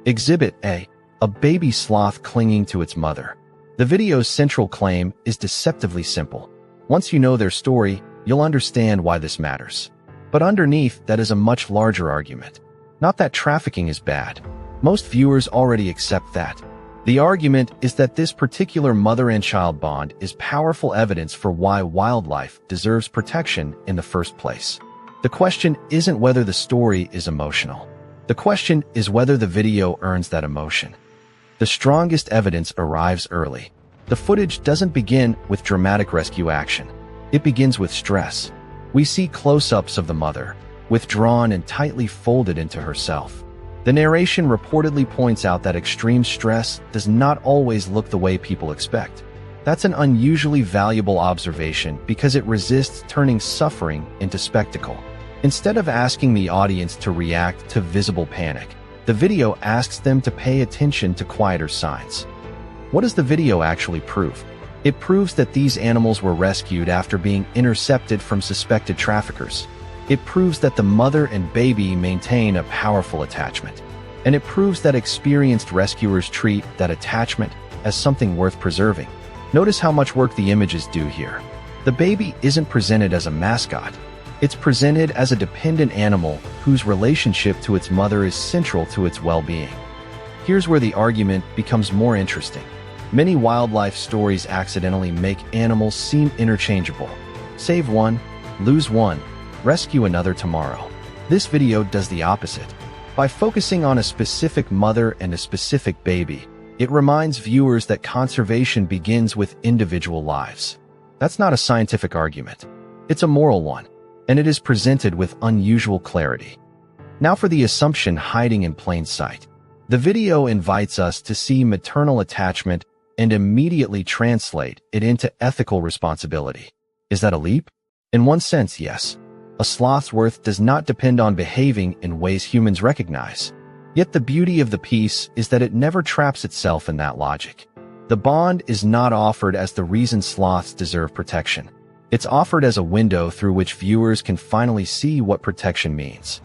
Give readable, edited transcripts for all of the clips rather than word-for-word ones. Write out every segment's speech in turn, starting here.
Exhibit A. A baby sloth clinging to its mother. The video's central claim is deceptively simple. Once you know their story, you'll understand why this matters. But underneath that is a much larger argument. Not that trafficking is bad. Most viewers already accept that. The argument is that this particular mother and child bond is powerful evidence for why wildlife deserves protection in the first place. The question isn't whether the story is emotional. The question is whether the video earns that emotion. The strongest evidence arrives early. The footage doesn't begin with dramatic rescue action. It begins with stress. We see close-ups of the mother, withdrawn and tightly folded into herself. The narration reportedly points out that extreme stress does not always look the way people expect. That's an unusually valuable observation because it resists turning suffering into spectacle. Instead of asking the audience to react to visible panic, the video asks them to pay attention to quieter signs. What does the video actually prove? It proves that these animals were rescued after being intercepted from suspected traffickers. It proves that the mother and baby maintain a powerful attachment. And it proves that experienced rescuers treat that attachment as something worth preserving. Notice how much work the images do here. The baby isn't presented as a mascot. It's presented as a dependent animal whose relationship to its mother is central to its well-being. Here's where the argument becomes more interesting. Many wildlife stories accidentally make animals seem interchangeable. Save one, lose one, rescue another tomorrow. This video does the opposite. By focusing on a specific mother and a specific baby, it reminds viewers that conservation begins with individual lives. That's not a scientific argument. It's a moral one, and it is presented with unusual clarity. Now for the assumption hiding in plain sight. The video invites us to see maternal attachment and immediately translate it into ethical responsibility. Is that a leap? In one sense, yes. A sloth's worth does not depend on behaving in ways humans recognize. Yet the beauty of the piece is that it never traps itself in that logic. The bond is not offered as the reason sloths deserve protection. It's offered as a window through which viewers can finally see what protection means.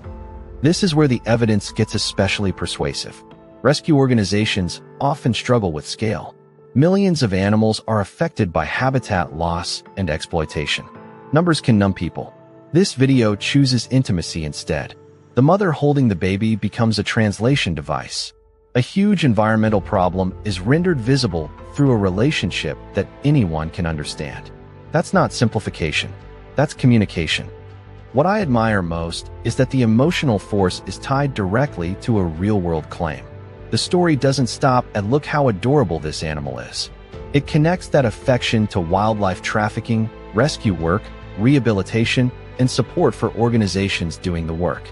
This is where the evidence gets especially persuasive. Rescue organizations often struggle with scale. Millions of animals are affected by habitat loss and exploitation. Numbers can numb people. This video chooses intimacy instead. The mother holding the baby becomes a translation device. A huge environmental problem is rendered visible through a relationship that anyone can understand. That's not simplification. That's communication. What I admire most is that the emotional force is tied directly to a real-world claim. The story doesn't stop at "look how adorable this animal is." It connects that affection to wildlife trafficking, rescue work, rehabilitation, and support for organizations doing the work.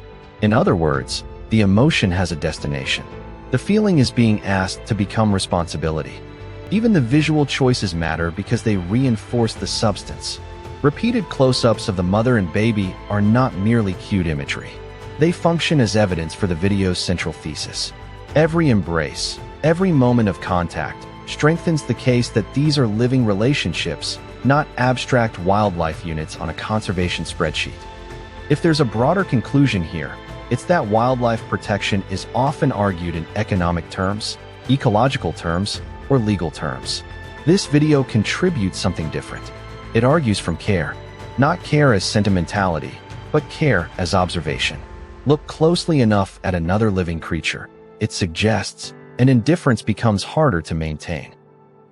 In other words, the emotion has a destination. The feeling is being asked to become responsibility. Even the visual choices matter because they reinforce the substance. Repeated close-ups of the mother and baby are not merely cute imagery. They function as evidence for the video's central thesis. Every embrace, every moment of contact, strengthens the case that these are living relationships, not abstract wildlife units on a conservation spreadsheet. If there's a broader conclusion here, it's that wildlife protection is often argued in economic terms, ecological terms, or legal terms. This video contributes something different. It argues from care, not care as sentimentality, but care as observation. Look closely enough at another living creature. It suggests, and indifference becomes harder to maintain.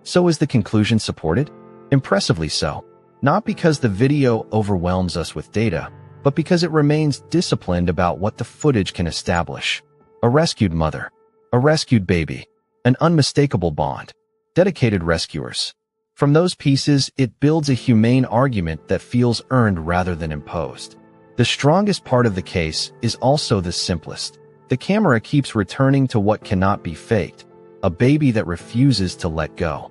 So is the conclusion supported? Impressively so. Not because the video overwhelms us with data, but because it remains disciplined about what the footage can establish. A rescued mother, a rescued baby, an unmistakable bond, dedicated rescuers. From those pieces, it builds a humane argument that feels earned rather than imposed. The strongest part of the case is also the simplest. The camera keeps returning to what cannot be faked, a baby that refuses to let go.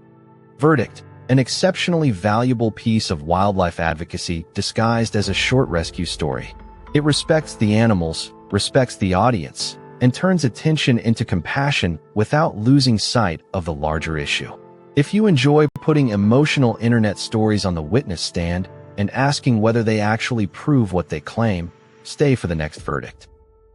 Verdict: an exceptionally valuable piece of wildlife advocacy disguised as a short rescue story. It respects the animals, respects the audience, and turns attention into compassion without losing sight of the larger issue. If you enjoy putting emotional internet stories on the witness stand and asking whether they actually prove what they claim, stay for the next verdict.